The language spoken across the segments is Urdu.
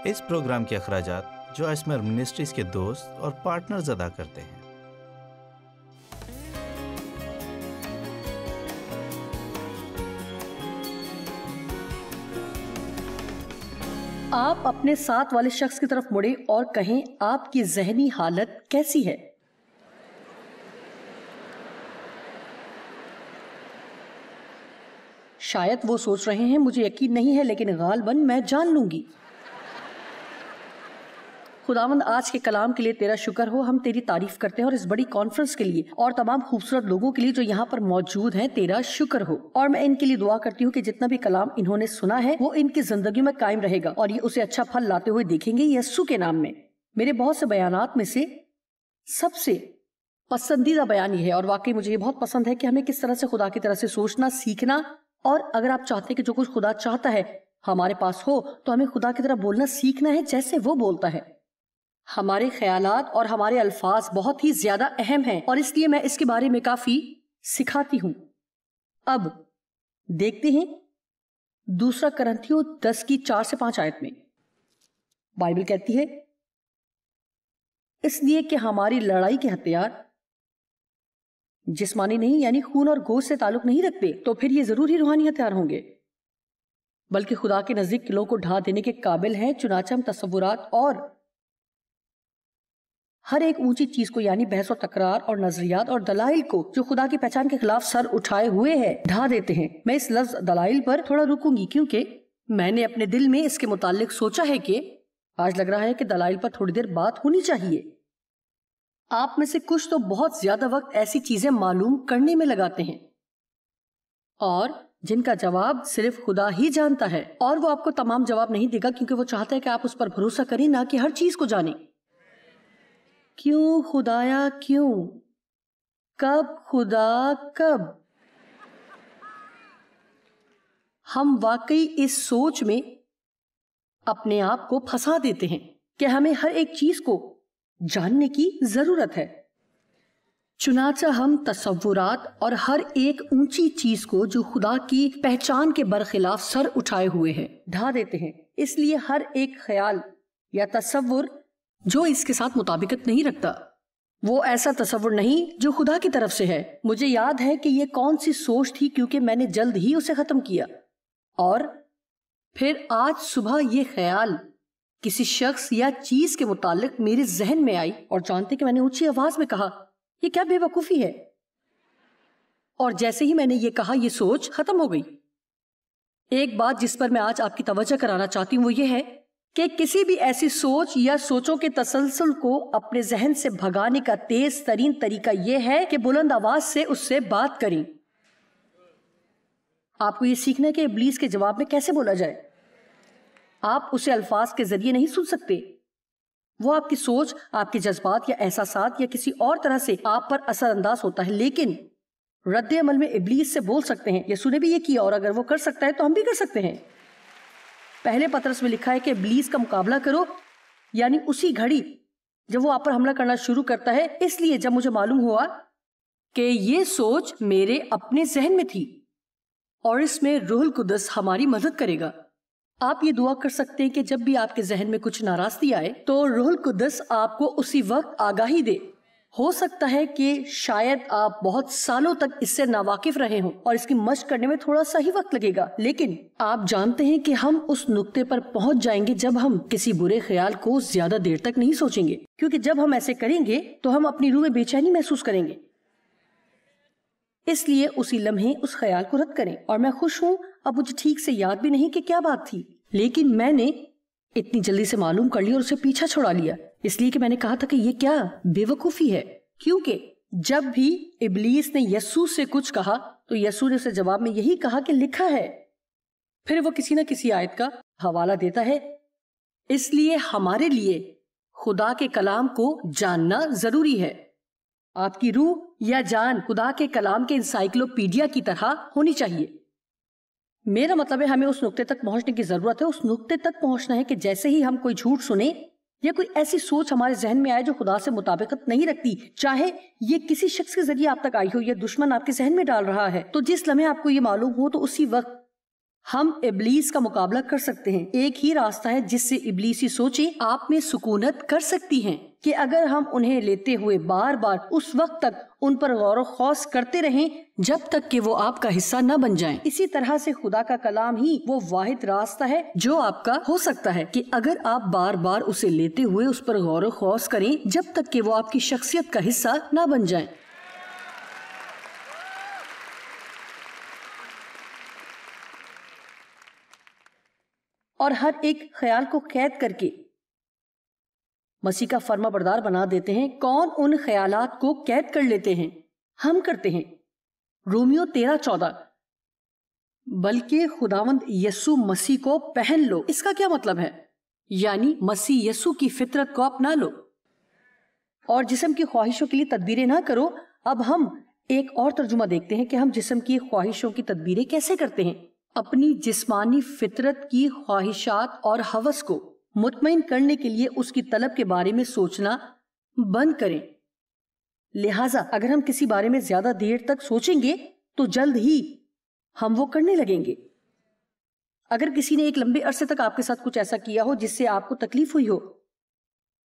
اس پروگرام کے اخراجات جو اسمر منسٹریز کے دوست اور پارٹنرز ادا کرتے ہیں۔ آپ اپنے ساتھ والے شخص کی طرف مڑے اور کہیں آپ کی ذہنی حالت کیسی ہے؟ شاید وہ سوچ رہے ہیں مجھے یقین نہیں ہے لیکن غالباً میں جان لوں گی۔ خداوند آج کے کلام کے لیے تیرا شکر ہو، ہم تیری تعریف کرتے ہیں اور اس بڑی کانفرنس کے لیے اور تمام خوبصورت لوگوں کے لیے جو یہاں پر موجود ہیں تیرا شکر ہو، اور میں ان کے لیے دعا کرتی ہوں کہ جتنا بھی کلام انہوں نے سنا ہے وہ ان کی زندگی میں قائم رہے گا اور یہ اسے اچھا پھل لاتے ہوئے دیکھیں گے یسوع کے نام میں۔ میرے بہت سے بیانات میں سے سب سے پسندیدہ بیان یہ ہے، اور واقعی مجھے یہ بہت پسند ہے، کہ ہمیں کس طرح سے خدا کی طرح سے سوچنا سیکھنا، اور اگر آپ چاہتے ہیں کہ جو کچھ خدا چاہتا ہے ہمارے پاس ہو تو ہمیں خدا کی طرح بولنا سیکھنا ہے جیسے وہ بولتا ہے۔ ہمارے خیالات اور ہمارے الفاظ بہت ہی زیادہ اہم ہیں اور اس لیے میں اس کے بارے میں کافی سکھاتی ہوں۔ اب دیکھتے ہیں دوسرا کرنتھیوں 10 کی 4 سے 5 آیت میں بائبل کہتی ہے، اس لیے کہ ہماری لڑائی کے ہتھیار جسمانی نہیں یعنی خون اور گوشت سے تعلق نہیں رکھتے، تو پھر یہ ضرور ہی روحانی ہتھیار ہوں گے، بلکہ خدا کے نزدیک قلعوں کو ڈھا دینے کے قابل ہیں۔ چنانچہ ہم تصورات اور ہر ایک اونچی چیز کو یعنی بحث اور تکرار اور نظریات اور دلائل کو جو خدا کی پہچان کے خلاف سر اٹھائے ہوئے ہے ڈھا دیتے ہیں۔ میں اس لفظ دلائل پر تھوڑا رکوں گی کیونکہ میں نے اپنے دل میں اس کے متعلق سوچا ہے کہ آج لگ رہا ہے کہ دلائل پر تھوڑی دیر بات ہونی چاہیے۔ آپ میں سے کچھ تو بہت زیادہ وقت ایسی چیزیں معلوم کرنے میں لگاتے ہیں اور جن کا جواب صرف خدا ہی جانتا ہے، اور وہ آپ کو تمام جواب نہیں دے گا کیونکہ وہ چاہتا ہے کہ آپ اس پر بھروسہ کریں، نہ کہ ہر چیز کو جانیں۔ کیوں خدایا کیوں؟ کب خدا کب؟ ہم واقعی اس سوچ میں اپنے آپ کو پھنسا دیتے ہیں کہ ہمیں ہر ایک چیز کو جاننے کی ضرورت ہے۔ چنانچہ ہم تصورات اور ہر ایک اونچی چیز کو جو خدا کی پہچان کے برخلاف سر اٹھائے ہوئے ہے ڈھا دیتے ہیں۔ اس لیے ہر ایک خیال یا تصور جو اس کے ساتھ مطابقت نہیں رکھتا وہ ایسا تصور نہیں جو خدا کی طرف سے ہے۔ مجھے یاد ہے کہ یہ کون سی سوچ تھی کیونکہ میں نے جلد ہی اسے ختم کیا، اور پھر آج صبح یہ خیال کسی شخص یا چیز کے متعلق میرے ذہن میں آئی، اور جانتے کہ میں نے اونچی آواز میں کہا یہ کیا بے وقوفی ہے، اور جیسے ہی میں نے یہ کہا یہ سوچ ختم ہو گئی۔ ایک بات جس پر میں آج آپ کی توجہ کرانا چاہتی ہوں وہ یہ ہے کہ کسی بھی ایسی سوچ یا سوچوں کے تسلسل کو اپنے ذہن سے بھگانے کا تیز ترین طریقہ یہ ہے کہ بلند آواز سے اس سے بات کریں۔ آپ کو یہ سیکھنا ہے کہ ابلیس کے جواب میں کیسے بولا جائے۔ آپ اسے الفاظ کے ذریعے نہیں سن سکتے، وہ آپ کی سوچ، آپ کے جذبات یا احساسات یا کسی اور طرح سے آپ پر اثر انداز ہوتا ہے، لیکن رد عمل میں ابلیس سے بول سکتے ہیں۔ یسوع نے بھی یہ کیا، اور اگر وہ کر سکتا ہے تو ہم بھی کر سکتے ہیں۔ پہلے پطرس میں لکھا ہے کہ ابلیس کا مقابلہ کرو، یعنی اسی گھڑی جب وہ آپ پر حملہ کرنا شروع کرتا ہے۔ اس لیے جب مجھے معلوم ہوا کہ یہ سوچ میرے اپنے ذہن میں تھی اور اس میں روح القدس ہماری مدد کرے گا۔ آپ یہ دعا کر سکتے ہیں کہ جب بھی آپ کے ذہن میں کچھ ناراستی آئے تو روح القدس آپ کو اسی وقت آگاہی دے۔ ہو سکتا ہے کہ شاید آپ بہت سالوں تک اس سے ناواقف رہے ہوں اور اس کی مشق کرنے میں تھوڑا سا ہی وقت لگے گا، لیکن آپ جانتے ہیں کہ ہم اس نقطے پر پہنچ جائیں گے جب ہم کسی برے خیال کو زیادہ دیر تک نہیں سوچیں گے، کیونکہ جب ہم ایسے کریں گے تو ہم اپنی روح میں بے چینی محسوس کریں گے۔ اس لیے اسی لمحے اس خیال کو رد کریں۔ اور میں خوش ہوں، اب مجھے ٹھیک سے یاد بھی نہیں کہ کیا بات تھی، لیکن میں نے اتنی جلدی سے معلوم کر لیا اور اسے پیچھا چھوڑا لیا، اس لیے کہ میں نے کہا تھا کہ یہ کیا بے وقوفی ہے۔ کیونکہ جب بھی ابلیس نے یسوع سے کچھ کہا تو یسوع نے اسے جواب میں یہی کہا کہ لکھا ہے، پھر وہ کسی نہ کسی آیت کا حوالہ دیتا ہے۔ اس لیے ہمارے لیے خدا کے کلام کو جاننا ضروری ہے۔ آپ کی روح یا جان خدا کے کلام کے انسائکلوپیڈیا کی طرح ہونی چاہیے۔ میرا مطلب ہے ہمیں اس نقطے تک پہنچنے کی ضرورت ہے، اس نقطے تک پہنچنا ہے کہ جیسے ہی ہم کوئی جھوٹ سنیں یا کوئی ایسی سوچ ہمارے ذہن میں آئے جو خدا سے مطابقت نہیں رکھتی، چاہے یہ کسی شخص کے ذریعے آپ تک آئی ہو یا دشمن آپ کے ذہن میں ڈال رہا ہے، تو جس لمحے آپ کو یہ معلوم ہو تو اسی وقت ہم ابلیس کا مقابلہ کر سکتے ہیں. ایک ہی راستہ ہے جس سے ابلیسی سوچیں آپ میں سکونت کر سکتی ہیں کہ اگر ہم انہیں لیتے ہوئے بار بار اس وقت تک ان پر غور و خوض کرتے رہیں جب تک کہ وہ آپ کا حصہ نہ بن جائیں. اسی طرح سے خدا کا کلام ہی وہ واحد راستہ ہے جو آپ کا ہو سکتا ہے کہ اگر آپ بار بار اسے لیتے ہوئے اس پر غور و خوض کریں جب تک کہ وہ آپ کی شخصیت کا حصہ نہ بن جائیں. اور ہر ایک خیال کو قید کر کے مسیح کا فرما بردار بنا دیتے ہیں. کون ان خیالات کو قید کر لیتے ہیں؟ ہم کرتے ہیں. رومیو 13:14 بلکہ خداوند یسوع مسیح کو پہن لو. اس کا کیا مطلب ہے؟ یعنی مسیح یسوع کی فطرت کو اپنا لو اور جسم کی خواہشوں کے لیے تدبیریں نہ کرو. اب ہم ایک اور ترجمہ دیکھتے ہیں کہ ہم جسم کی خواہشوں کی تدبیریں کیسے کرتے ہیں. اپنی جسمانی فطرت کی خواہشات اور ہوس کو مطمئن کرنے کے لیے اس کی طلب کے بارے میں سوچنا بند کریں. لہٰذا اگر ہم کسی بارے میں زیادہ دیر تک سوچیں گے تو جلد ہی ہم وہ کرنے لگیں گے. اگر کسی نے ایک لمبے عرصے تک آپ کے ساتھ کچھ ایسا کیا ہو جس سے آپ کو تکلیف ہوئی ہو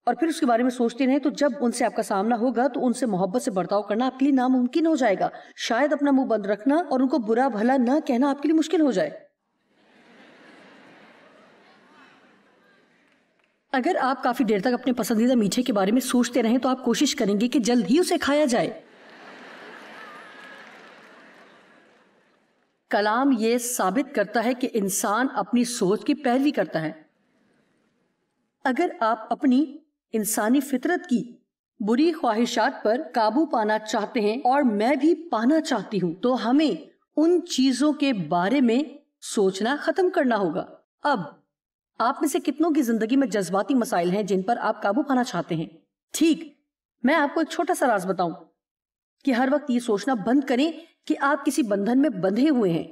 اور پھر اس کے بارے میں سوچتے رہیں تو جب ان سے آپ کا سامنا ہوگا تو ان سے محبت سے برتاؤ کرنا آپ کے لیے ناممکن ہو جائے گا. شاید اپنا منہ بند رکھنا اور ان کو برا بھلا نہ کہنا آپ کے لیے مشکل ہو جائے. اگر آپ کافی دیر تک اپنے پسندیدہ میٹھے کے بارے میں سوچتے رہیں تو آپ کوشش کریں گے کہ جلد ہی اسے کھایا جائے. کلام یہ ثابت کرتا ہے کہ انسان اپنی سوچ کی پیروی کرتا ہے. اگر آپ اپنی انسانی فطرت کی بری خواہشات پر قابو پانا چاہتے ہیں اور میں بھی پانا چاہتی ہوں تو ہمیں ان چیزوں کے بارے میں سوچنا ختم کرنا ہوگا. اب آپ میں سے کتنوں کی زندگی میں جذباتی مسائل ہیں جن پر آپ قابو پانا چاہتے ہیں؟ ٹھیک، میں آپ کو ایک چھوٹا سا راز بتاؤں کہ ہر وقت یہ سوچنا بند کریں کہ آپ کسی بندھن میں بندھے ہوئے ہیں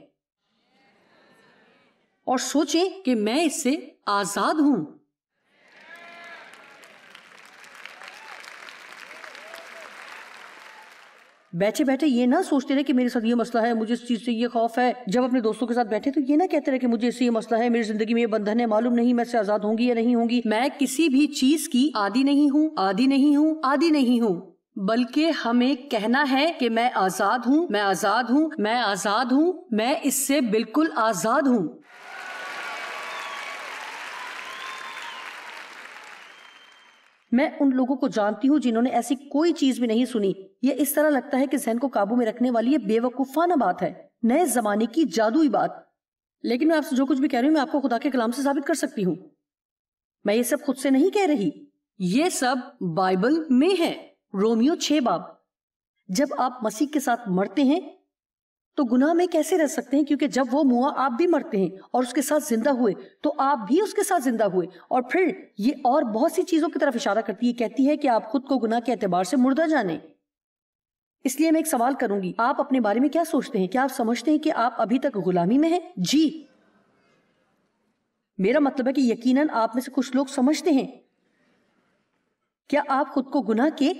اور سوچیں کہ میں اس سے آزاد ہوں. بیٹھے بیٹھے یہ نہ سوچتے رہے کہ میرے ساتھ یہ مسئلہ ہے، مجھے اس چیز سے یہ خوف ہے. جب اپنے دوستوں کے ساتھ بیٹھے تو یہ نہ کہتے رہے کہ مجھے اس سے یہ مسئلہ ہے، میری زندگی میں یہ بندھن ہے، معلوم نہیں میں اس سے آزاد ہوں گی یا نہیں ہوں گی. میں کسی بھی چیز کی عادی نہیں ہوں، عادی نہیں ہوں، عادی نہیں ہوں، بلکہ ہمیں کہنا ہے کہ میں آزاد ہوں، میں آزاد ہوں، میں آزاد ہوں، میں اس سے بالکل آزاد ہوں. میں ان لوگوں کو جانتی ہوں جنہوں نے ایسی کوئی چیز بھی نہیں سنی. یہ اس طرح لگتا ہے کہ ذہن کو قابو میں رکھنے والی یہ بے وقوفانہ بات ہے، نئے زمانے کی جادوئی بات. لیکن میں آپ سے جو کچھ بھی کہہ رہی ہوں میں آپ کو خدا کے کلام سے ثابت کر سکتی ہوں. میں یہ سب خود سے نہیں کہہ رہی، یہ سب بائبل میں ہے. رومیو 6 جب آپ مسیح کے ساتھ مرتے ہیں تو گناہ میں کیسے رہ سکتے ہیں؟ کیونکہ جب وہ موا آپ بھی مرتے ہیں اور اس کے ساتھ زندہ ہوئے تو آپ بھی اس کے ساتھ زندہ ہوئے. اور پھر یہ اور بہت سی چیزوں کی طرف اشارہ کرتی ہے، کہتی ہے کہ آپ خود کو گناہ کے اعتبار سے مردہ جانیں. اس لیے میں ایک سوال کروں گی، آپ اپنے بارے میں کیا سوچتے ہیں؟ کیا آپ سمجھتے ہیں کہ آپ ابھی تک غلامی میں ہیں؟ جی، میرا مطلب ہے کہ یقیناً آپ میں سے کچھ لوگ سمجھتے ہیں. کیا آپ خود کو گناہ کے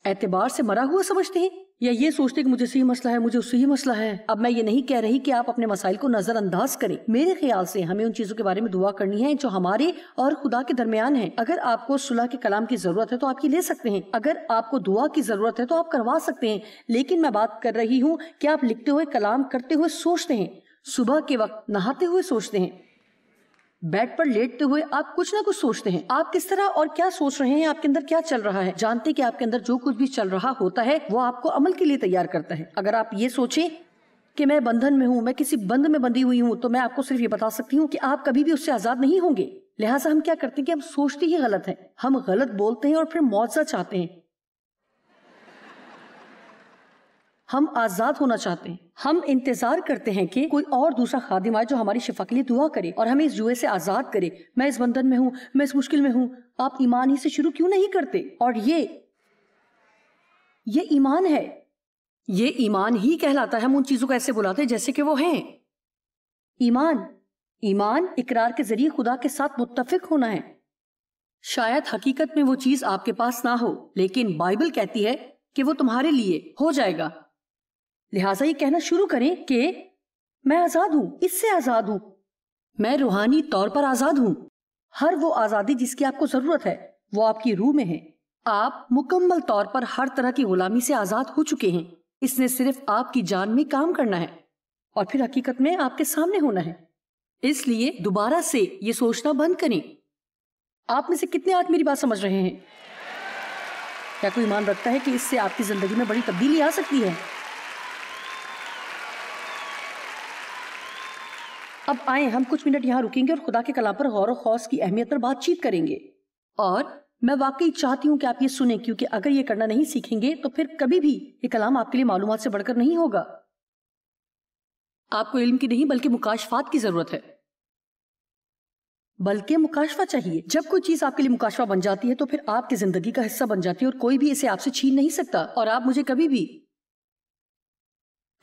اعتبار سے مرا ہوا سمجھتے ہیں یا یہ سوچتے کہ مجھے سے یہ مسئلہ ہے، مجھے اس سے یہ مسئلہ ہے؟ اب میں یہ نہیں کہہ رہی کہ آپ اپنے مسائل کو نظر انداز کریں. میرے خیال سے ہمیں ان چیزوں کے بارے میں دعا کرنی ہے جو ہمارے اور خدا کے درمیان ہیں. اگر آپ کو صلح کے کلام کی ضرورت ہے تو آپ یہ لے سکتے ہیں. اگر آپ کو دعا کی ضرورت ہے تو آپ کروا سکتے ہیں. لیکن میں بات کر رہی ہوں کہ آپ لکھتے ہوئے، کلام کرتے ہوئے سوچتے ہیں، صبح کے وقت نہاتے ہوئے سوچتے ہیں، بیڈ پر لیٹتے ہوئے آپ کچھ نہ کچھ سوچتے ہیں. آپ کس طرح اور کیا سوچ رہے ہیں، آپ کے اندر کیا چل رہا ہے؟ جانتے کہ آپ کے اندر جو کچھ بھی چل رہا ہوتا ہے وہ آپ کو عمل کے لیے تیار کرتا ہے. اگر آپ یہ سوچیں کہ میں بندھن میں ہوں، میں کسی بند میں بندھی ہوئی ہوں، تو میں آپ کو صرف یہ بتا سکتی ہوں کہ آپ کبھی بھی اس سے آزاد نہیں ہوں گے. لہٰذا ہم کیا کرتے ہیں کہ ہم سوچتے ہی غلط ہیں، ہم غلط بولتے ہیں اور پھر معاوضہ چاہتے ہیں. ہم آزاد ہونا چاہتے ہیں. ہم انتظار کرتے ہیں کہ کوئی اور دوسرا خادم آئے جو ہماری شفا کے لیے دعا کرے اور ہمیں اس جوئے سے آزاد کرے. میں اس بندھن میں ہوں، میں اس مشکل میں ہوں. آپ ایمان ہی سے شروع کیوں نہیں کرتے؟ اور یہ ایمان ہے، یہ ایمان ہی کہلاتا ہے. ہم ان چیزوں کو ایسے بلاتے ہیں جیسے کہ وہ ہیں. ایمان اقرار کے ذریعے خدا کے ساتھ متفق ہونا ہے. شاید حقیقت میں وہ چیز آپ کے پاس نہ ہو، لیکن بائبل کہتی ہے کہ وہ تمہارے لیے ہو جائے گا. لہٰذا یہ کہنا شروع کریں کہ میں آزاد ہوں، اس سے آزاد ہوں، میں روحانی طور پر آزاد ہوں۔ ہر وہ آزادی جس کی آپ کو ضرورت ہے وہ آپ کی روح میں ہے۔ آپ مکمل طور پر ہر طرح کی غلامی سے آزاد ہو چکے ہیں۔ اس نے صرف آپ کی جان میں کام کرنا ہے اور پھر حقیقت میں آپ کے سامنے ہونا ہے۔ اس لیے دوبارہ سے یہ سوچنا بند کریں۔ آپ میں سے کتنے آج میری بات سمجھ رہے ہیں؟ کیا کوئی ایمان رکھتا ہے کہ اس سے آپ کی زندگی میں بڑی تبدیلی آ سکتی ہے؟ اب آئیں ہم کچھ منٹ یہاں رکیں گے اور خدا کے کلام پر غور و خوض کی اہمیت پر بات چیت کریں گے۔ اور میں واقعی چاہتی ہوں کہ آپ یہ سنیں، کیونکہ اگر یہ کرنا نہیں سیکھیں گے تو پھر کبھی بھی یہ کلام آپ کے لیے معلومات سے بڑھ کر نہیں ہوگا۔ آپ کو علم کی نہیں بلکہ مکاشفات کی ضرورت ہے، بلکہ مکاشفہ چاہیے۔ جب کوئی چیز آپ کے لیے مکاشفہ بن جاتی ہے تو پھر آپ کی زندگی کا حصہ بن جاتی ہے اور کوئی بھی اسے آپ سے چھین نہیں سکتا۔ اور آپ مجھے کبھی بھی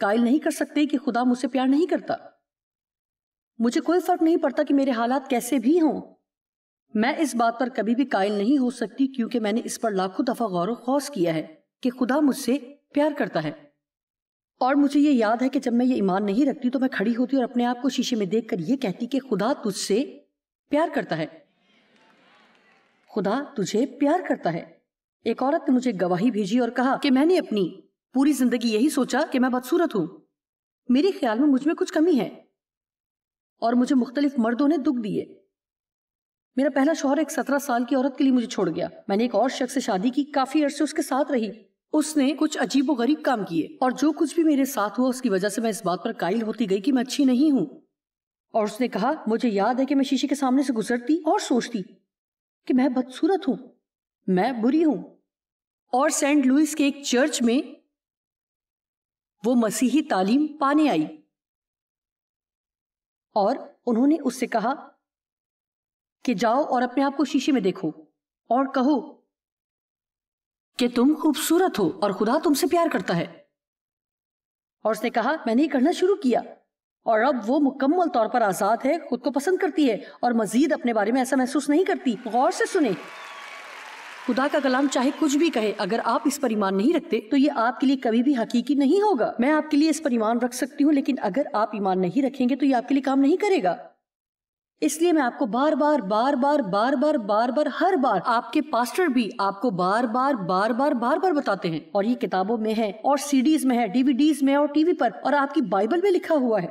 قائل نہیں کر سکتے کہ خدا مجھ سے پیار نہیں کرتا۔ مجھے کوئی فرق نہیں پڑتا کہ میرے حالات کیسے بھی ہوں، میں اس بات پر کبھی بھی قائل نہیں ہو سکتی، کیونکہ میں نے اس پر لاکھوں دفعہ غور و خوض کیا ہے کہ خدا مجھ سے پیار کرتا ہے۔ اور مجھے یہ یاد ہے کہ جب میں یہ ایمان نہیں رکھتی تو میں کھڑی ہوتی اور اپنے آپ کو شیشے میں دیکھ کر یہ کہتی کہ خدا تجھ سے پیار کرتا ہے، خدا تجھے پیار کرتا ہے۔ ایک عورت نے مجھے گواہی بھیجی اور کہا کہ میں نے اپنی پوری زندگی یہی سوچا کہ میں بدصورت ہوں، میرے خیال میں مجھ میں کچھ کمی ہے، اور مجھے مختلف مردوں نے دکھ دیے۔ میرا پہلا شوہر ایک 17 سال کی عورت کے لیے مجھے چھوڑ گیا۔ میں نے ایک اور شخص سے شادی کی، کافی عرصے اس کے ساتھ رہی۔ اس نے کچھ عجیب و غریب کام کیے، اور جو کچھ بھی میرے ساتھ ہوا اس کی وجہ سے میں اس بات پر قائل ہوتی گئی کہ میں اچھی نہیں ہوں۔ اور اس نے کہا، مجھے یاد ہے کہ میں شیشے کے سامنے سے گزرتی اور سوچتی کہ میں بدصورت ہوں، میں بری ہوں۔ اور سینٹ لوئس کے ایک چرچ میں وہ مسیحی تعلیم پانے آئی، اور انہوں نے اس سے کہا کہ جاؤ اور اپنے آپ کو شیشے میں دیکھو اور کہو کہ تم خوبصورت ہو اور خدا تم سے پیار کرتا ہے۔ اور اس نے کہا، میں نے یہ کرنا شروع کیا، اور اب وہ مکمل طور پر آزاد ہے، خود کو پسند کرتی ہے اور مزید اپنے بارے میں ایسا محسوس نہیں کرتی۔ غور سے سنیں، خدا کا کلام چاہے کچھ بھی کہے، اگر آپ اس پر ایمان نہیں رکھتے تو یہ آپ کے لیے کبھی بھی حقیقی نہیں ہوگا۔ میں آپ کے لیے اس پر ایمان رکھ سکتی ہوں، لیکن اگر آپ ایمان نہیں رکھیں گے تو یہ آپ کے لیے کام نہیں کرے گا۔ اس لیے میں آپ کو بار بار بار بار بار بار بار بار ہر بار، آپ کے پاسٹر بھی آپ کو بار بار بار بار بار بار بتاتے ہیں، اور یہ کتابوں میں ہے اور سی ڈیز میں ہے، ڈی وی ڈیز میں اور ٹی وی پر، اور آپ کی بائبل میں لکھا ہوا ہے۔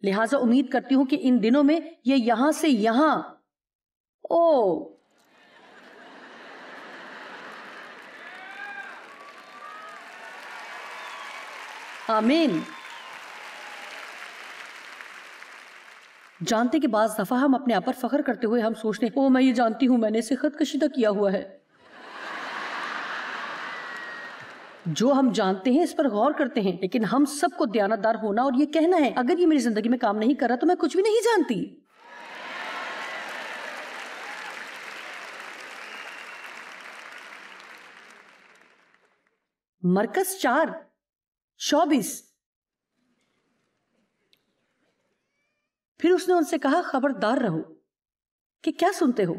لہٰذا امید کرتی ہوں کہ ان دنوں میں یہ یہاں سے یہاں آمین۔ جانتے کہ بعض دفعہ ہم اپنے آپ پر فخر کرتے ہوئے ہم سوچتے ہیں، میں یہ جانتی ہوں میں نے اسے خط کشیدہ کیا ہوا ہے۔ جو ہم جانتے ہیں اس پر غور کرتے ہیں، لیکن ہم سب کو دیانتدار ہونا اور یہ کہنا ہے، اگر یہ میری زندگی میں کام نہیں کر رہا تو میں کچھ بھی نہیں جانتی۔ مرکز 4:24۔ پھر اس نے ان سے کہا، خبردار رہو کہ کیا سنتے ہو۔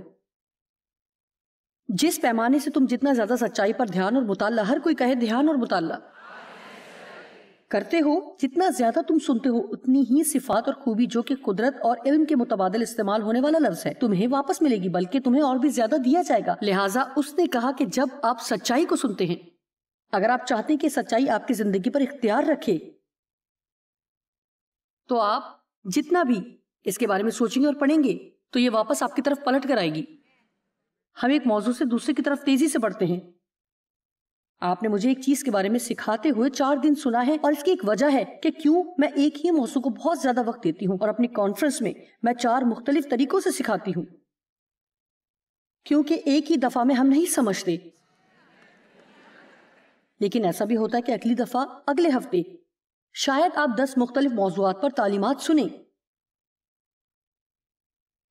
جس پیمانے سے تم جتنا زیادہ سچائی پر دھیان اور مطالعہ، ہر کوئی کہے دھیان اور مطالعہ کرتے ہو، جتنا زیادہ تم سنتے ہو اتنی ہی صفات اور خوبی، جو کہ قدرت اور علم کے متبادل استعمال ہونے والا لفظ ہے، تمہیں واپس ملے گی، بلکہ تمہیں اور بھی زیادہ دیا جائے گا۔ لہٰذا اس نے کہا کہ جب آپ سچائی کو سنتے ہیں، اگر آپ چاہتے ہیں کہ سچائی آپ کی زندگی پر اختیار رکھے، تو آپ جتنا بھی اس کے بارے میں سوچیں گے اور پڑھیں گے تو یہ واپس آپ کی طرف پلٹ کر آئے گی۔ ہم ایک موضوع سے دوسرے کی طرف تیزی سے بڑھتے ہیں۔ آپ نے مجھے ایک چیز کے بارے میں سکھاتے ہوئے 4 دن سنا ہے، اور اس کی ایک وجہ ہے کہ کیوں میں ایک ہی موضوع کو بہت زیادہ وقت دیتی ہوں، اور اپنی کانفرنس میں میں 4 مختلف طریقوں سے سکھاتی ہوں، کیونکہ ایک ہی دفعہ میں ہم نہیں سمجھتے۔ لیکن ایسا بھی ہوتا ہے کہ اگلی دفعہ اگلے ہفتے شاید آپ 10 مختلف موضوعات پر تعلیمات سنیں۔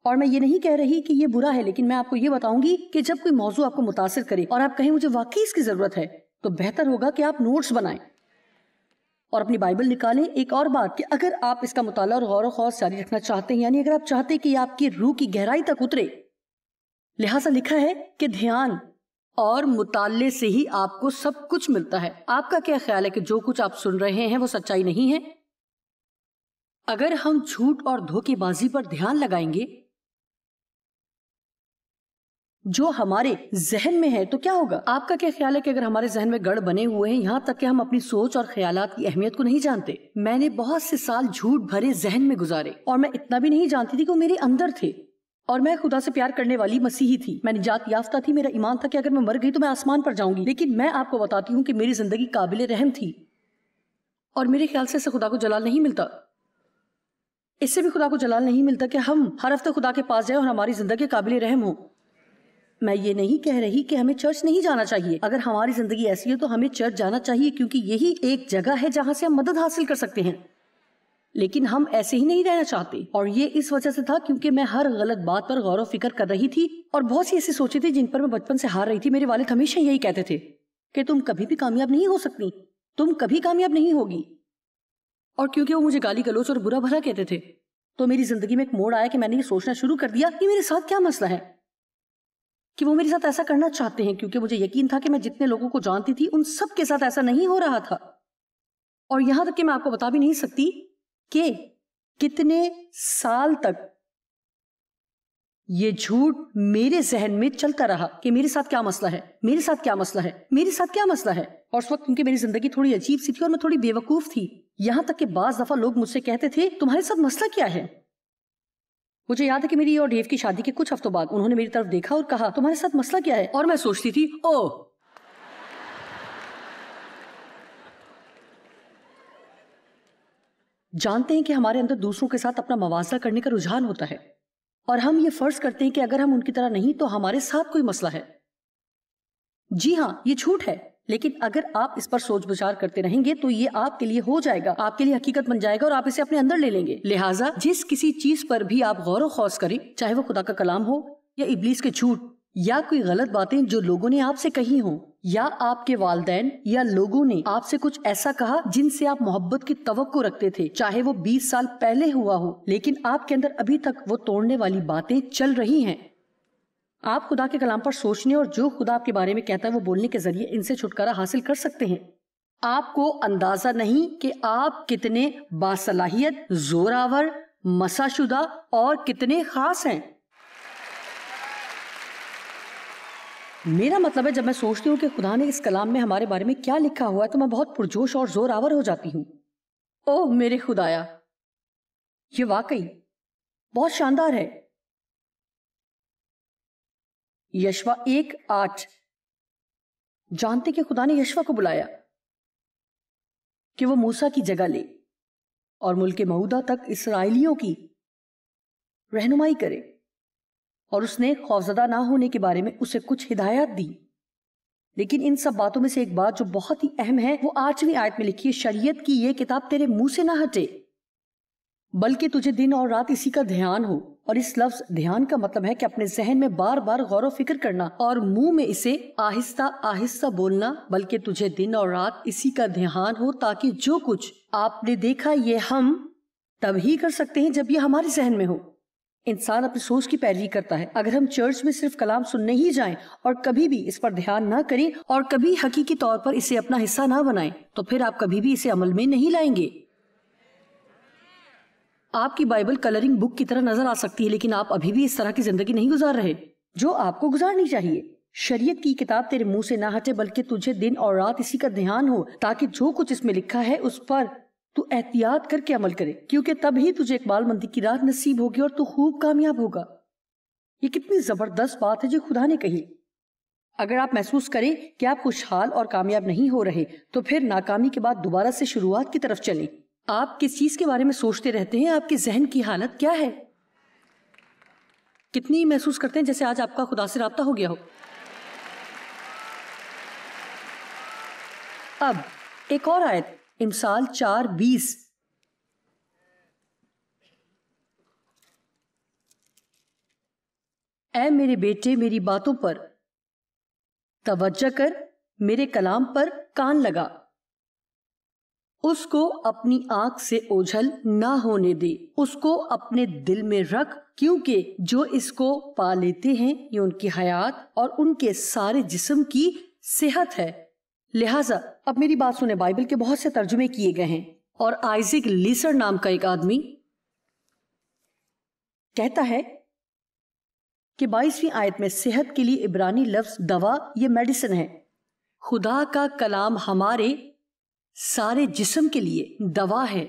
اور میں یہ نہیں کہہ رہی کہ یہ برا ہے، لیکن میں آپ کو یہ بتاؤں گی کہ جب کوئی موضوع آپ کو متاثر کرے اور آپ کہیں مجھے واقعی اس کی ضرورت ہے، تو بہتر ہوگا کہ آپ نوٹس بنائیں اور اپنی بائبل نکالیں۔ ایک اور بات کہ اگر آپ اس کا مطالعہ اور غور و خوض جاری رکھنا چاہتے ہیں، یعنی اگر آپ چاہتے ہیں کہ یہ آپ کی روح کی گہرائی تک اترے، لہٰذا لکھا ہے کہ دھیان اور مطالعے سے ہی آپ کو سب کچھ ملتا ہے۔ آپ کا کیا خیال ہے کہ جو کچھ آپ سن رہے ہیں وہ سچائی نہیں ہے؟ اگر ہم جھوٹ اور دھوکے بازی پر دھیان لگائیں گے جو ہمارے ذہن میں ہے تو کیا ہوگا؟ آپ کا کیا خیال ہے کہ اگر ہمارے ذہن میں گڑھ بنے ہوئے ہیں یہاں تک کہ ہم اپنی سوچ اور خیالات کی اہمیت کو نہیں جانتے؟ میں نے بہت سے سال جھوٹ بھرے ذہن میں گزارے اور میں اتنا بھی نہیں جانتی تھی کہ وہ میرے اندر تھے، اور میں خدا سے پیار کرنے والی مسیحی تھی، میں نجات یافتہ تھی، میرا ایمان تھا کہ اگر میں مر گئی تو میں آسمان پر جاؤں گی، لیکن میں آپ کو بتاتی ہوں کہ میری زندگی قابل رحم تھی اور میرے خیال سے خدا کو جلال نہیں ملتا، اس سے بھی خدا کو جلال نہیں ملتا کہ ہم ہر ہفتے خدا کے پاس جائیں اور ہماری زندگی قابل رحم ہو۔ میں یہ نہیں کہہ رہی کہ ہمیں چرچ نہیں جانا چاہیے، اگر ہماری زندگی ایسی ہے تو ہمیں چرچ جانا چاہیے کیونکہ یہی ایک جگہ ہے جہاں سے ہم مدد حاصل کر سکتے ہیں، لیکن ہم ایسے ہی نہیں رہنا چاہتے، اور یہ اس وجہ سے تھا کیونکہ میں ہر غلط بات پر غور و فکر کر رہی تھی اور بہت سی ایسی سوچیں تھی جن پر میں بچپن سے ہار رہی تھی۔ میرے والد ہمیشہ یہی کہتے تھے کہ تم کبھی بھی کامیاب نہیں ہو سکتی، تم کبھی کامیاب نہیں ہوگی، اور کیونکہ وہ مجھے گالی گلوچ اور برا بھلا کہتے تھے تو میری زندگی میں ایک موڑ آیا کہ میں نے یہ سوچنا شروع کر دیا کہ میرے ساتھ کیا مسئلہ ہے کہ وہ میرے ساتھ ایسا کرنا چاہتے ہیں، کیونکہ مجھے یقین تھا کہ میں جتنے لوگوں کو جانتی تھی ان سب کے ساتھ ایسا نہیں ہو رہا تھا، اور یہاں تک کہ میں آپ کو بتا بھی نہیں سکتی کہ کتنے سال تک یہ جھوٹ میرے ذہن میں چلتا رہا کہ میرے ساتھ کیا مسئلہ ہے، میرے ساتھ کیا مسئلہ ہے، میرے ساتھ کیا مسئلہ ہے، اور اس وقت کیونکہ میری زندگی تھوڑی عجیب سی تھی اور میں تھوڑی بے وقوف تھی، یہاں تک کہ بعض دفعہ لوگ مجھ سے کہتے تھے تمہارے ساتھ مسئلہ کیا ہے۔ مجھے یاد ہے کہ میری اور ڈیو کی شادی کے کچھ ہفتوں بعد انہوں نے میری طرف دیکھا اور کہا تمہارے ساتھ مسئلہ کیا ہے، اور میں سوچتی تھی اوہ، جانتے ہیں کہ ہمارے اندر دوسروں کے ساتھ اپنا موازنہ کرنے کا رجحان ہوتا ہے اور ہم یہ فرض کرتے ہیں کہ اگر ہم ان کی طرح نہیں تو ہمارے ساتھ کوئی مسئلہ ہے۔ جی ہاں، یہ جھوٹ ہے، لیکن اگر آپ اس پر سوچ بچار کرتے رہیں گے تو یہ آپ کے لیے ہو جائے گا، آپ کے لیے حقیقت بن جائے گا اور آپ اسے اپنے اندر لے لیں گے۔ لہٰذا جس کسی چیز پر بھی آپ غور و خوض کریں، چاہے وہ خدا کا کلام ہو یا ابلیس کے جھوٹ یا کوئی غلط باتیں جو لوگوں نے آپ سے کہی ہوں یا آپ کے والدین یا لوگوں نے آپ سے کچھ ایسا کہا جن سے آپ محبت کی توقع رکھتے تھے، چاہے وہ 20 سال پہلے ہوا ہو، لیکن آپ کے اندر ابھی تک وہ توڑنے والی باتیں چل رہی ہیں، آپ خدا کے کلام پر سوچنے اور جو خدا آپ کے بارے میں کہتا ہے وہ بولنے کے ذریعے ان سے چھٹکارا حاصل کر سکتے ہیں۔ آپ کو اندازہ نہیں کہ آپ کتنے باصلاحیت، زوراور، مسا شدہ اور کتنے خاص ہیں۔ میرا مطلب ہے جب میں سوچتی ہوں کہ خدا نے اس کلام میں ہمارے بارے میں کیا لکھا ہوا ہے تو میں بہت پرجوش اور زور آور ہو جاتی ہوں۔ اوہ میرے خدایا، یہ واقعی بہت شاندار ہے۔ یشوا 1:8 جانتے کہ خدا نے یشوا کو بلایا کہ وہ موسیٰ کی جگہ لے اور ملک مہودہ تک اسرائیلیوں کی رہنمائی کرے، اور اس نے خوفزدہ نہ ہونے کے بارے میں اسے کچھ ہدایات دی۔ لیکن ان سب باتوں میں سے ایک بات جو بہت ہی اہم ہے وہ 8ویں آیت میں لکھی ہے، شریعت کی یہ کتاب تیرے منہ سے نہ ہٹے بلکہ تجھے دن اور رات اسی کا دھیان ہو۔ اور اس لفظ دھیان کا مطلب ہے کہ اپنے ذہن میں بار بار غور و فکر کرنا اور منہ میں اسے آہستہ آہستہ بولنا، بلکہ تجھے دن اور رات اسی کا دھیان ہو، تاکہ جو کچھ آپ نے دیکھا یہ ہم تب ہی کر سکتے ہیں جب یہ ہمارے ذہن میں ہو۔ انسان اپنی سوچ کی پیروی کرتا ہے۔ اگر ہم چرچ میں صرف کلام سننے ہی جائیں اور کبھی بھی اس پر دھیان نہ کریں اور کبھی حقیقی طور پر اسے اپنا حصہ نہ بنائیں تو پھر آپ کبھی بھی اسے عمل میں نہیں لائیں گے۔ آپ کی بائبل کلرنگ بک کی طرح نظر آ سکتی ہے، لیکن آپ ابھی بھی اس طرح کی زندگی نہیں گزار رہے جو آپ کو گزارنی چاہیے۔ شریعت کی کتاب تیرے منہ سے نہ ہٹے بلکہ تجھے دن اور رات اسی کا دھیان ہو، تاکہ جو کچھ اس میں لکھا ہے اس پر تو احتیاط کر کے عمل کرے، کیونکہ تب ہی تجھے اقبال مندی کی راہ نصیب ہوگی اور تو خوب کامیاب ہوگا۔ یہ کتنی زبردست بات ہے جو خدا نے کہی۔ اگر آپ محسوس کریں کہ آپ خوشحال اور کامیاب نہیں ہو رہے تو پھر ناکامی کے بعد دوبارہ سے شروعات کی طرف چلیں۔ آپ کس چیز کے بارے میں سوچتے رہتے ہیں؟ آپ کے ذہن کی حالت کیا ہے؟ کتنی محسوس کرتے ہیں جیسے آج آپ کا خدا سے رابطہ ہو گیا ہو؟ اب ایک اور آیت، امثال 4:20 اے میرے بیٹے میری باتوں پر توجہ کر، میرے کلام پر کان لگا، اس کو اپنی آنکھ سے اوجھل نہ ہونے دے، اس کو اپنے دل میں رکھ، کیونکہ جو اس کو پا لیتے ہیں یہ ان کی حیات اور ان کے سارے جسم کی صحت ہے۔ لہٰذا اب میری بات سنیں، بائبل کے بہت سے ترجمے کیے گئے ہیں اور آئزک لیسر نام کا ایک آدمی کہتا ہے کہ 22ویں آیت میں صحت کے لیے عبرانی لفظ دوا یہ میڈیسن ہے. خدا کا کلام ہمارے سارے جسم کے لیے دوا ہے.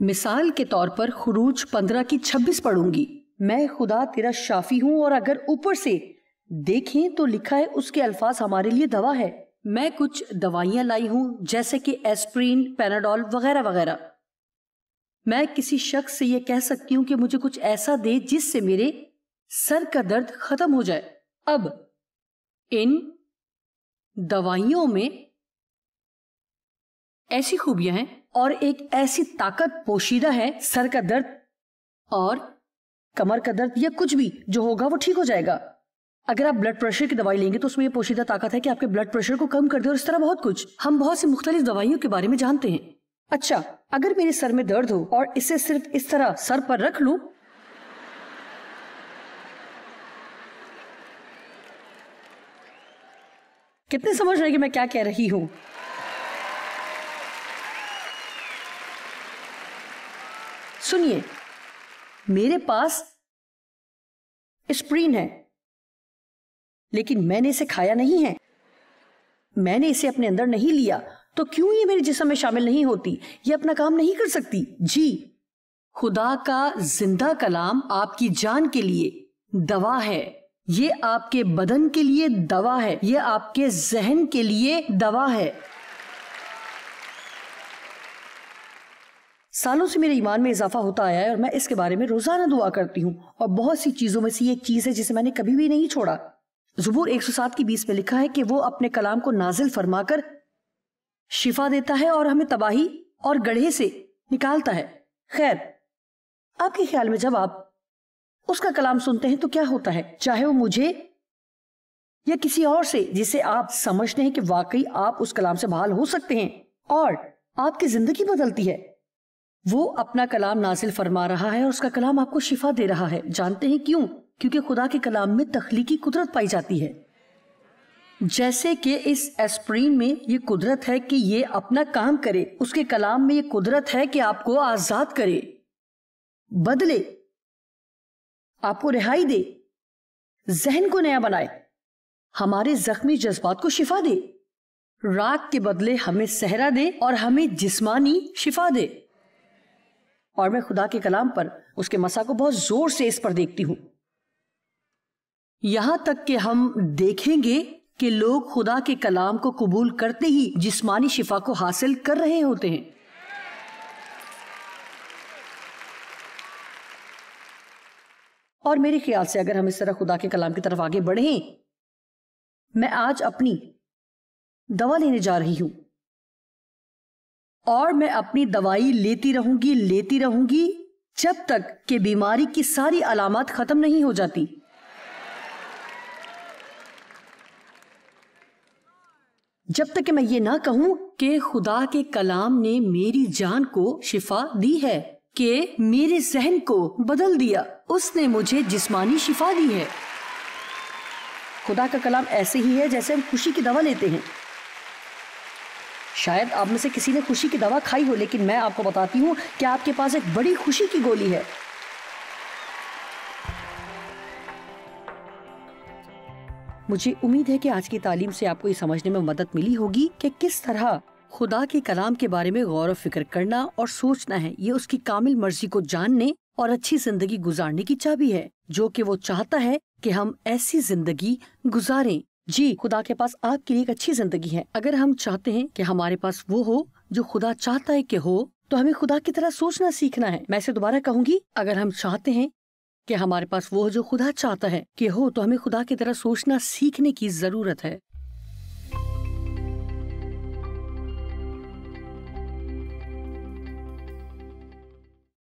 مثال کے طور پر خروج 15:26 پڑھوں گی. میں خدا تیرا شافی ہوں، اور اگر اوپر سے دیکھیں تو لکھا ہے اس کے الفاظ ہمارے لیے دوا ہے. میں کچھ دوائیاں لائی ہوں جیسے کہ ایسپرین، پیناڈول وغیرہ وغیرہ. میں کسی شخص سے یہ کہہ سکتی ہوں کہ مجھے کچھ ایسا دے جس سے میرے سر کا درد ختم ہو جائے. اب ان دوائیوں میں ایسی خوبیاں ہیں اور ایک ایسی طاقت پوشیدہ ہے، سر کا درد اور کمر کا درد یا کچھ بھی جو ہوگا وہ ٹھیک ہو جائے گا. اگر آپ بلڈ پریشر کی دوائی لیں گے تو اس میں یہ پوشیدہ طاقت ہے کہ آپ کے بلڈ پریشر کو کم کر دے، اور اس طرح بہت کچھ. ہم بہت سی مختلف دوائیوں کے بارے میں جانتے ہیں. اچھا، اگر میرے سر میں درد ہو اور اسے صرف اس طرح سر پر رکھ لوں، کتنے سمجھ رہے کہ میں کیا کہہ رہی ہوں؟ سنیے، میرے پاس اسپرین ہے لیکن میں نے اسے کھایا نہیں ہے، میں نے اسے اپنے اندر نہیں لیا، تو کیوں یہ میرے جسم میں شامل نہیں ہوتی؟ یہ اپنا کام نہیں کر سکتی. جی، خدا کا زندہ کلام آپ کی جان کے لیے دوا ہے. یہ آپ کے بدن کے لیے دوا ہے. یہ آپ کے ذہن کے لیے دوا ہے. سالوں سے میرے ایمان میں اضافہ ہوتا آیا ہے اور میں اس کے بارے میں روزانہ دعا کرتی ہوں، اور بہت سی چیزوں میں سے یہ ایک چیز ہے جسے میں نے کبھی بھی نہیں چھوڑا. زبور 107:20 میں لکھا ہے کہ وہ اپنے کلام کو نازل فرما کر شفا دیتا ہے اور ہمیں تباہی اور گڑھے سے نکالتا ہے. خیر، آپ کے خیال میں جب آپ اس کا کلام سنتے ہیں تو کیا ہوتا ہے؟ چاہے وہ مجھے یا کسی اور سے جسے آپ سمجھتے ہیں کہ واقعی آپ اس کلام سے بحال ہو سکتے ہیں اور آپ کی زندگی بدلتی ہے. وہ اپنا کلام نازل فرما رہا ہے اور اس کا کلام آپ کو شفا دے رہا ہے. جانتے ہیں کیوں؟ کیونکہ خدا کے کلام میں تخلیقی قدرت پائی جاتی ہے. جیسے کہ اس ایسپرین میں یہ قدرت ہے کہ یہ اپنا کام کرے، اس کے کلام میں یہ قدرت ہے کہ آپ کو آزاد کرے، بدلے، آپ کو رہائی دے، ذہن کو نیا بنائے، ہمارے زخمی جذبات کو شفا دے، رات کے بدلے ہمیں صحرا دے اور ہمیں جسمانی شفا دے. اور میں خدا کے کلام پر اس کے مسا کو بہت زور سے اس پر دیکھتی ہوں، یہاں تک کہ ہم دیکھیں گے کہ لوگ خدا کے کلام کو قبول کرتے ہی جسمانی شفا کو حاصل کر رہے ہوتے ہیں. اور میرے خیال سے اگر ہم اس طرح خدا کے کلام کی طرف آگے بڑھیں، میں آج اپنی دوا لینے جا رہی ہوں اور میں اپنی دوائی لیتی رہوں گی جب تک کہ بیماری کی ساری علامات ختم نہیں ہو جاتی. جب تک کہ میں یہ نہ کہوں کہ خدا کے کلام نے میری جان کو شفا دی ہے، کہ میرے ذہن کو بدل دیا، اس نے مجھے جسمانی شفا دی ہے. خدا کا کلام ایسے ہی ہے جیسے ہم خوشی کی دوا لیتے ہیں. شاید آپ میں سے کسی نے خوشی کی دوا کھائی ہو، لیکن میں آپ کو بتاتی ہوں کہ آپ کے پاس ایک بڑی خوشی کی گولی ہے. مجھے امید ہے کہ آج کی تعلیم سے آپ کو یہ سمجھنے میں مدد ملی ہوگی کہ کس طرح خدا کے کلام کے بارے میں غور و فکر کرنا اور سوچنا ہے. یہ اس کی کامل مرضی کو جاننے اور اچھی زندگی گزارنے کی چابی ہے، جو کہ وہ چاہتا ہے کہ ہم ایسی زندگی گزاریں. جی، خدا کے پاس آپ کے لیے ایک اچھی زندگی ہے. اگر ہم چاہتے ہیں کہ ہمارے پاس وہ ہو جو خدا چاہتا ہے کہ ہو، تو ہمیں خدا کی طرح سوچنا سیکھنا ہے. میں اسے دوبارہ کہوں گی، اگر ہم چاہتے ہیں کہ ہمارے پاس وہ جو خدا چاہتا ہے کہ ہو، تو ہمیں خدا کی طرح سوچنا سیکھنے کی ضرورت ہے.